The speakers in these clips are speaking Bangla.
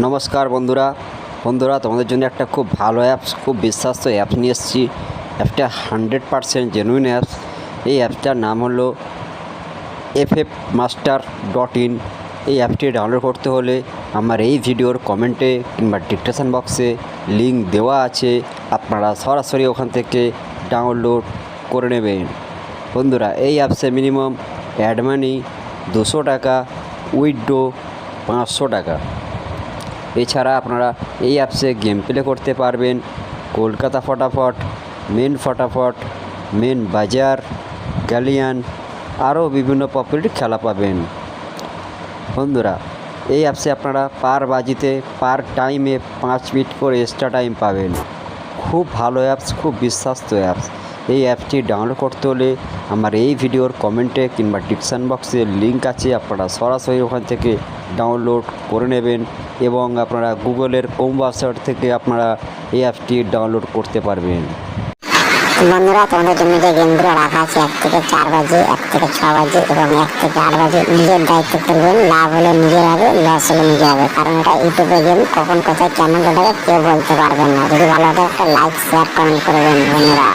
নমস্কার বন্ধুরা তোমাদের জন্য একটা খুব ভালো অ্যাপস, খুব বিশ্বস্ত অ্যাপস নিয়ে এসেছি। অ্যাপটা 100% জেনুইন অ্যাপস। এই অ্যাপসটার নাম হলো ffmaster.in। এই অ্যাপটি ডাউনলোড করতে হলে আমার এই ভিডিওর কমেন্টে কিংবা ডিসক্রিপশন বক্সে লিঙ্ক দেওয়া আছে, আপনারা সরাসরি ওখান থেকে ডাউনলোড করে নেবেন। বন্ধুরা, এই অ্যাপসে মিনিমাম অ্যাড মানি 200 টাকা, উইথড্র 500 টাকা। এছাড়া আপনারা এই অ্যাপসে গেম প্লে করতে পারবেন। কলকাতা ফটাফট, মেন বাজার, গ্যালিয়ান, আরও বিভিন্ন পপুলার খেলা পাবেন। বন্ধুরা, এই অ্যাপসে আপনারা পার বাজিতে পার টাইমে 5 মিনিট করে এক্সট্রা টাইম পাবেন। খুব ভালো অ্যাপস, খুব বিশ্বস্ত অ্যাপস। এই অ্যাপটি ডাউনলোড করতে হলে আমার এই ভিডিওর কমেন্টে কিংবা ডিসক্রিপশন বক্সে লিঙ্ক আছে, আপনারা সরাসরি ওখান থেকে ডাউনলোড করে নেবেন এবং আপনারা গুগলের হোম ওয়েবসাইট থেকে আপনারা এই অ্যাপটি ডাউনলোড করতে পারবেন। বন্ধুরা, তোমাদের জন্য যে গেমগুলো রাখা আছে 1 থেকে 4 বাজে, 1 থেকে 6 বাজে এবং 1 থেকে 8 বাজে, নিজের দায়িত্ব খেলবেন। লাভ হলে নিজের হবে, লস হলে নিজে হবে, কারণ এটা ইউটিউবে গেম, কখন কোথায় কেমন লোড কেউ বলতে পারবেন না। যদি ভালো লাগে একটা লাইক, শেয়ার, কমেন্ট করবেন বন্ধুরা।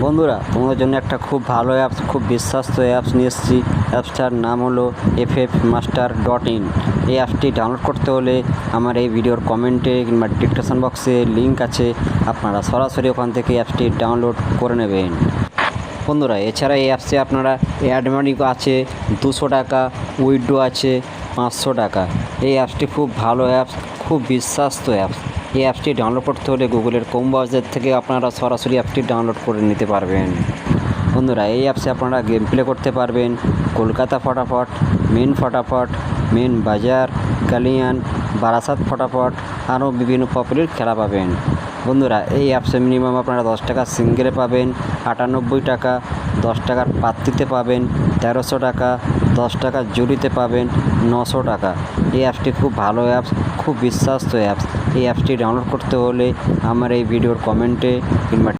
বন্ধুরা, তোমাদের জন্য একটা খুব ভালো অ্যাপস, খুব বিশ্বস্ত অ্যাপস নিয়ে এসেছি। অ্যাপসটার নাম হলো ffmaster.in। এই অ্যাপসটি ডাউনলোড করতে হলে আমার এই ভিডিওর কমেন্টে কিংবা ডিসক্রিপশন বক্সে লিঙ্ক আছে, আপনারা সরাসরি ওখান থেকে অ্যাপসটি ডাউনলোড করে নেবেন। বন্ধুরা, এছাড়া এই অ্যাপসে আপনারা অ্যাড মানি আছে 200 টাকা, উইথড্র আছে 500 টাকা। এই অ্যাপসটি খুব ভালো অ্যাপস, খুব বিশ্বস্ত অ্যাপস। এই অ্যাপসটি ডাউনলোড করতে হলে গুগলের হোম ব্রাউজার থেকে আপনারা সরাসরি অ্যাপটি ডাউনলোড করে নিতে পারবেন। বন্ধুরা, এই অ্যাপসে আপনারা গেম প্লে করতে পারবেন। কলকাতা ফটাফট, মেন বাজার, গ্যালিয়ান, বারাসাত ফটাফট, আরও বিভিন্ন পপুলার খেলা পাবেন। বন্ধুরা, এই অ্যাপসে মিনিমাম আপনারা 10 টাকা সিঙ্গেলে পাবেন, 98 টাকা 10 টাকার পাত্তিতে পাবেন, 1300 টাকা 10 টাকা জুড়িতে পাবেন, 900 টাকা। এই অ্যাপসটি খুব ভালো অ্যাপস, খুব বিশ্বস্ত অ্যাপস। এই অ্যাপসটি ডাউনলোড করতে হলে আমার এই ভিডিওর কমেন্টে কিংবা